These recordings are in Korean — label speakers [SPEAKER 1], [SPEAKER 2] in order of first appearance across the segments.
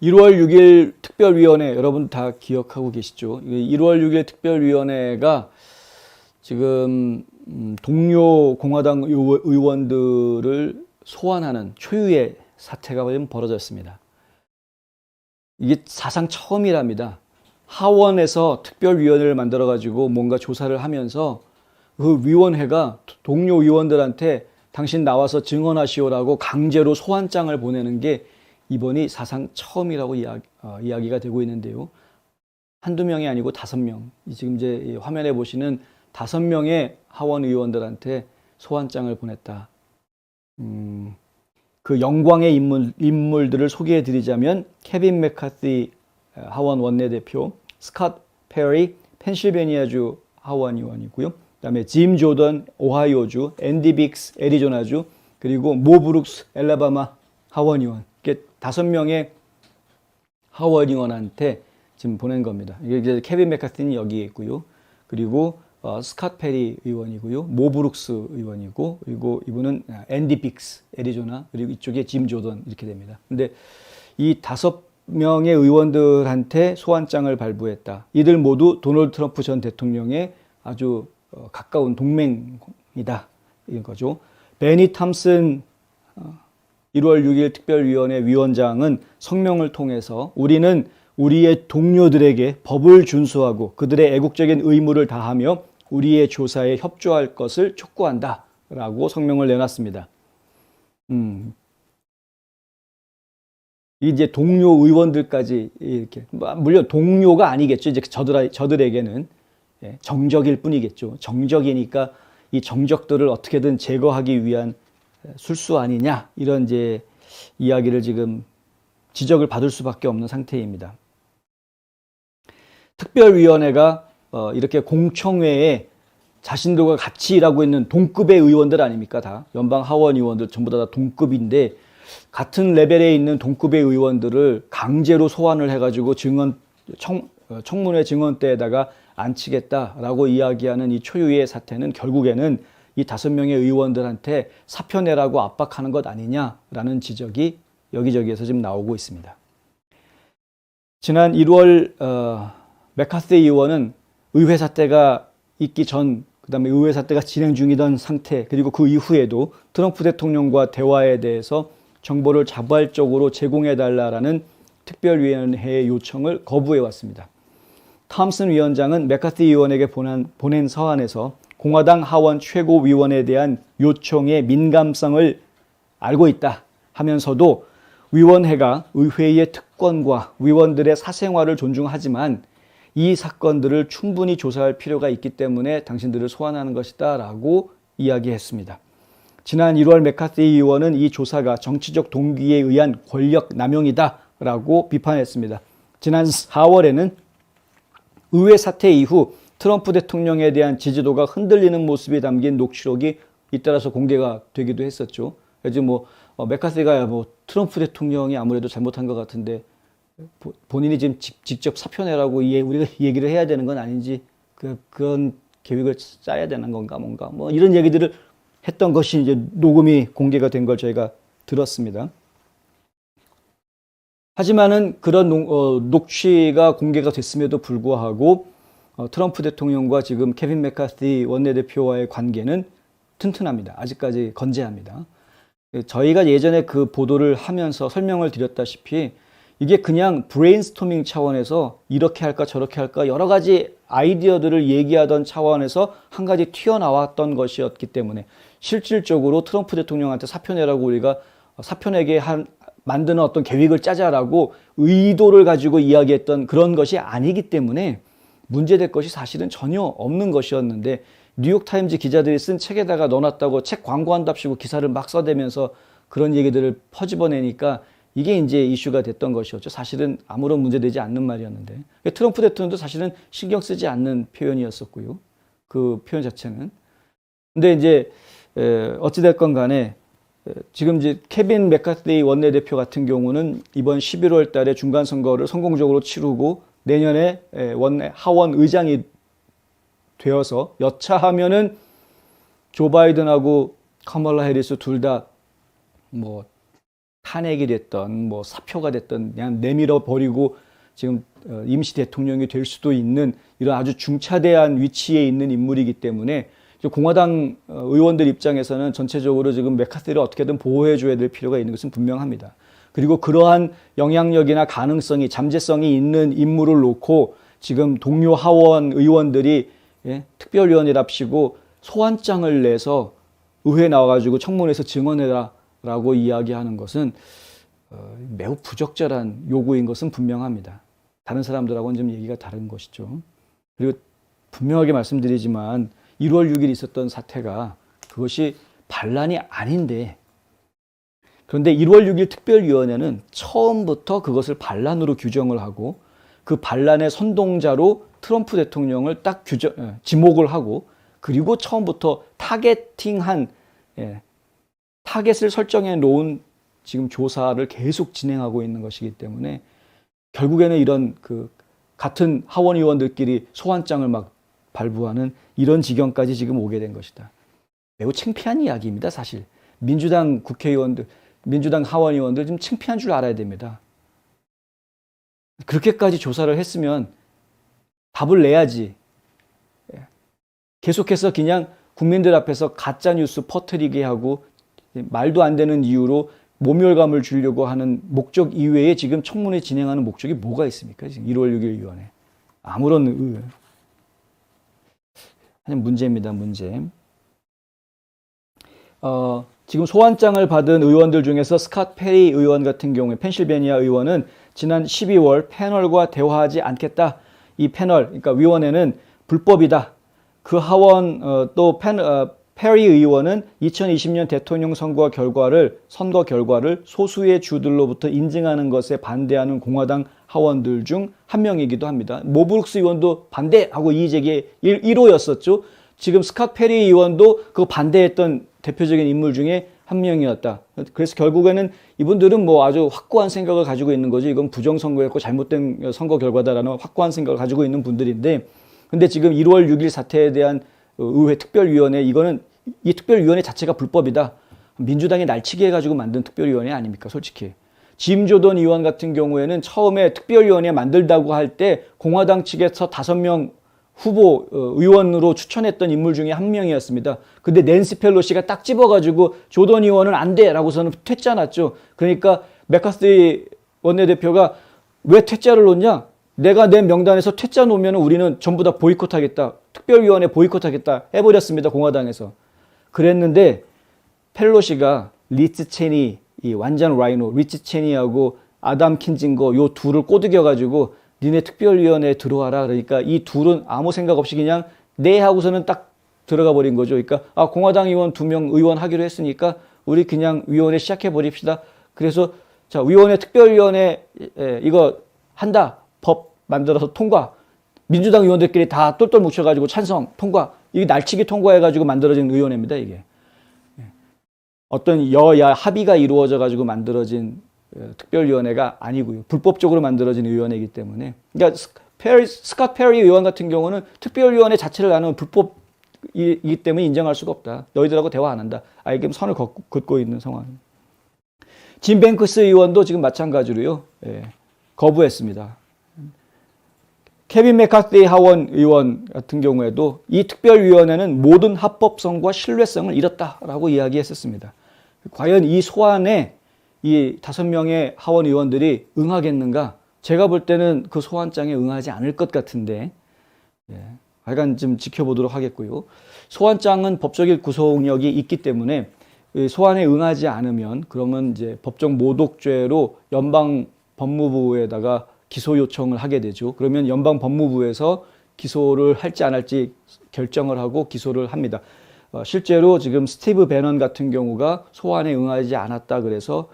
[SPEAKER 1] 1월 6일 특별위원회 여러분 다 기억하고 계시죠? 1월 6일 특별위원회가 지금 동료 공화당 의원들을 소환하는 초유의 사태가 지금 벌어졌습니다. 이게 사상 처음이랍니다. 하원에서 특별위원회를 만들어가지고 뭔가 조사를 하면서 그 위원회가 동료 의원들한테 당신 나와서 증언하시오라고 강제로 소환장을 보내는 게 이번이 사상 처음이라고 이야기가 되고 있는데요. 한두 명이 아니고 5명. 지금 이제 화면에 보시는 5명의 하원 의원들한테 소환장을 보냈다. 그 영광의 인물들을 소개해 드리자면 케빈 맥카시 하원 원내대표, 스캇 페리 펜실베니아주 하원 의원이고요. 그다음에 짐 조던 오하이오주, 앤디 빅스 애리조나주, 그리고 모 브룩스 엘라바마 하원 의원. 이렇게 5명의 하원 의원한테 지금 보낸 겁니다. 이게 이제 케빈 맥카시는 여기에 있고요. 그리고 스캇 페리 의원이고요. 모 브룩스 의원이고, 그리고 이분은 앤디 빅스 애리조나, 그리고 이쪽에 짐 조던 이렇게 됩니다. 근데 이 5명의 의원들한테 소환장을 발부했다. 이들 모두 도널드 트럼프 전 대통령의 아주 가까운 동맹이다. 이런 거죠. 베니 탐슨 1월 6일 특별위원회 위원장은 성명을 통해서 우리는 우리의 동료들에게 법을 준수하고 그들의 애국적인 의무를 다하며 우리의 조사에 협조할 것을 촉구한다. 라고 성명을 내놨습니다. 이제 동료 의원들까지 이렇게, 물론 동료가 아니겠죠. 이제 저들에게는 정적일 뿐이겠죠. 정적이니까 이 정적들을 어떻게든 제거하기 위한 술수 아니냐, 이런 이제 이야기를 지금 지적을 받을 수밖에 없는 상태입니다. 특별위원회가 이렇게 공청회에 자신들과 같이 일하고 있는 동급의 의원들 아닙니까? 다 연방 하원 의원들 전부 다 동급인데 같은 레벨에 있는 동급의 의원들을 강제로 소환을 해가지고 청문회 증언대에다가 앉히겠다라고 이야기하는 이 초유의 사태는 결국에는 이 5명의 의원들한테 사표 내라고 압박하는 것 아니냐라는 지적이 여기저기에서 지금 나오고 있습니다. 지난 1월 맥카시 의원은 의회 사태가 있기 전, 그 다음에 의회 사태가 진행 중이던 상태, 그리고 그 이후에도 트럼프 대통령과 대화에 대해서 정보를 자발적으로 제공해달라는 특별위원회의 요청을 거부해왔습니다. 탐슨 위원장은 맥카시 의원에게 보낸 서한에서 공화당 하원 최고위원에 대한 요청의 민감성을 알고 있다 하면서도 위원회가 의회의 특권과 위원들의 사생활을 존중하지만 이 사건들을 충분히 조사할 필요가 있기 때문에 당신들을 소환하는 것이다 라고 이야기했습니다. 지난 1월 맥카시 의원은 이 조사가 정치적 동기에 의한 권력 남용이다 라고 비판했습니다. 지난 4월에는 의회 사태 이후 트럼프 대통령에 대한 지지도가 흔들리는 모습이 담긴 녹취록이 잇따라서 공개가 되기도 했었죠. 그래서 맥카시가 트럼프 대통령이 아무래도 잘못한 것 같은데 본인이 지금 직접 사표 내라고 우리가 얘기를 해야 되는 건 아닌지, 그런 계획을 짜야 되는 건가 뭔가 이런 얘기들을 했던 것이 이제 녹음이 공개가 된 걸 저희가 들었습니다. 하지만은 그런 녹취가 공개가 됐음에도 불구하고 트럼프 대통령과 지금 케빈 맥카시 원내대표와의 관계는 튼튼합니다. 아직까지 건재합니다. 저희가 예전에 그 보도를 하면서 설명을 드렸다시피 이게 그냥 브레인스토밍 차원에서 이렇게 할까 저렇게 할까 여러 가지 아이디어들을 얘기하던 차원에서 한 가지 튀어나왔던 것이었기 때문에 실질적으로 트럼프 대통령한테 사표 내라고 우리가 사표 내게 만드는 어떤 계획을 짜자라고 의도를 가지고 이야기했던 그런 것이 아니기 때문에 문제될 것이 사실은 전혀 없는 것이었는데 뉴욕타임즈 기자들이 쓴 책에다가 넣어놨다고 책 광고한답시고 기사를 막 써대면서 그런 얘기들을 퍼집어내니까 이게 이제 이슈가 됐던 것이었죠. 사실은 아무런 문제되지 않는 말이었는데 트럼프 대통령도 사실은 신경 쓰지 않는 표현이었었고요. 그 표현 자체는. 근데 이제 어찌됐건 간에 지금 이제 케빈 맥카시 원내대표 같은 경우는 이번 11월 달에 중간선거를 성공적으로 치르고 내년에 하원 의장이 되어서 여차하면은 조 바이든하고 카멀라 해리스 둘 다 탄핵이 됐던 뭐 사표가 됐던 그냥 내밀어 버리고 지금 임시 대통령이 될 수도 있는 이런 아주 중차대한 위치에 있는 인물이기 때문에 공화당 의원들 입장에서는 전체적으로 지금 메카시를 어떻게든 보호해 줘야 될 필요가 있는 것은 분명합니다. 그리고 그러한 영향력이나 가능성이 잠재성이 있는 인물을 놓고 지금 동료 하원 의원들이 특별위원회랍시고 소환장을 내서 의회에 나와가지고 청문회에서 증언해라 라고 이야기하는 것은 매우 부적절한 요구인 것은 분명합니다. 다른 사람들하고는 좀 얘기가 다른 것이죠. 그리고 분명하게 말씀드리지만 1월 6일 있었던 사태가 그것이 반란이 아닌데, 그런데 1월 6일 특별위원회는 처음부터 그것을 반란으로 규정을 하고 그 반란의 선동자로 트럼프 대통령을 딱 지목을 하고, 그리고 처음부터 타겟팅한 타겟을 설정해 놓은 지금 조사를 계속 진행하고 있는 것이기 때문에 결국에는 이런 같은 하원 의원들끼리 소환장을 막 발부하는 이런 지경까지 지금 오게 된 것이다. 매우 창피한 이야기입니다, 사실. 민주당 국회의원들, 민주당 하원 의원들 좀 창피한 줄 알아야 됩니다. 그렇게까지 조사를 했으면 답을 내야지. 계속해서 그냥 국민들 앞에서 가짜 뉴스 퍼뜨리게 하고 말도 안 되는 이유로 모멸감을 주려고 하는 목적 이외에 지금 청문회 진행하는 목적이 뭐가 있습니까? 지금 1월 6일 위원회. 아무런 문제입니다, 문제. 지금 소환장을 받은 의원들 중에서 스캇 페리 의원 같은 경우에 펜실베니아 의원은 지난 12월 패널과 대화하지 않겠다. 이 패널, 그러니까 위원회는 불법이다. 그 하원 또 페리 의원은 2020년 대통령 선거 결과를 소수의 주들로부터 인증하는 것에 반대하는 공화당 하원들 중 한 명이기도 합니다. 모 브룩스 의원도 반대하고 이의제기의 1호였었죠. 지금 스캇 페리 의원도 그 반대했던 대표적인 인물 중에 한 명이었다. 그래서 결국에는 이분들은 뭐 아주 확고한 생각을 가지고 있는 거죠. 이건 부정선거였고 잘못된 선거 결과다라는 확고한 생각을 가지고 있는 분들인데, 근데 지금 1월 6일 사태에 대한 의회 특별위원회, 이거는 이 특별위원회 자체가 불법이다. 민주당이 날치기 해가지고 만든 특별위원회 아닙니까, 솔직히. 짐 조던 의원 같은 경우에는 처음에 특별위원회 만들다고 할 때 공화당 측에서 5명 후보 의원으로 추천했던 인물 중에 한 명이었습니다. 근데 낸시 펠로시가 딱 집어가지고 조던 의원은 안 돼 라고서는 퇴짜 놨죠. 그러니까 메카시 원내대표가 왜 퇴짜를 놓냐? 내가 낸 명단에서 퇴짜 놓으면 우리는 전부 다 보이콧하겠다. 특별위원회 보이콧하겠다 해버렸습니다, 공화당에서. 그랬는데 펠로시가 리츠 체니, 이 완전 라이노 리츠 체니하고 아담 킨징거 요 둘을 꼬드겨가지고 니네 특별위원회에 들어와라. 그러니까 이 둘은 아무 생각 없이 그냥 네 하고서는 딱 들어가 버린 거죠. 그러니까 공화당 의원 2명 의원 하기로 했으니까 우리 그냥 위원회 시작해 버립시다. 그래서 자, 위원회 특별위원회 이거 한다. 법 만들어서 통과. 민주당 의원들끼리 다 똘똘 뭉쳐가지고 찬성 통과. 이게 날치기 통과해가지고 만들어진 의원회입니다, 이게. 어떤 여야 합의가 이루어져 가지고 만들어진 특별위원회가 아니고요. 불법적으로 만들어진 의원회이기 때문에. 그러니까 스캇 페리 의원 같은 경우는 특별위원회 자체를 나는 불법이기 때문에 인정할 수가 없다. 너희들하고 대화 안 한다. 지금 선을 긋고 있는 상황. 짐 뱅크스 의원도 지금 마찬가지로요. 거부했습니다. 케빈 메카시 하원 의원 같은 경우에도 이 특별위원회는 모든 합법성과 신뢰성을 잃었다라고 이야기했었습니다. 과연 이 소환에 이 5명의 하원 의원들이 응하겠는가? 제가 볼 때는 그 소환장에 응하지 않을 것 같은데, 하여간 좀 지켜보도록 하겠고요. 소환장은 법적인 구속력이 있기 때문에 소환에 응하지 않으면 그러면 이제 법정 모독죄로 연방 법무부에다가 기소 요청을 하게 되죠. 그러면 연방 법무부에서 기소를 할지 안 할지 결정을 하고 기소를 합니다. 실제로 지금 스티브 배넌 같은 경우가 소환에 응하지 않았다 그래서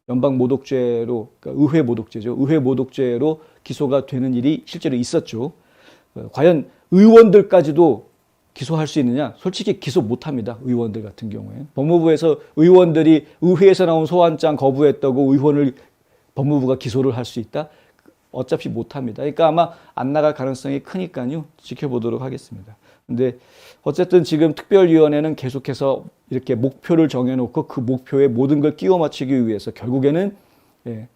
[SPEAKER 1] 연방 모독죄로, 그러니까 의회 모독죄죠. 의회 모독죄로 기소가 되는 일이 실제로 있었죠. 과연 의원들까지도 기소할 수 있느냐? 솔직히 기소 못합니다. 의원들 같은 경우에. 법무부에서 의원들이 의회에서 나온 소환장 거부했다고 의원을 법무부가 기소를 할 수 있다? 어차피 못합니다. 그러니까 아마 안 나갈 가능성이 크니까요. 지켜보도록 하겠습니다. 근데 어쨌든 지금 특별위원회는 계속해서 이렇게 목표를 정해놓고 그 목표에 모든 걸 끼워 맞추기 위해서 결국에는 예,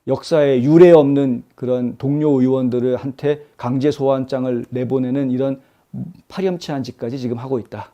[SPEAKER 1] 역사에 유례 없는 그런 동료 의원들한테 강제 소환장을 내보내는 이런 파렴치한 짓까지 지금 하고 있다.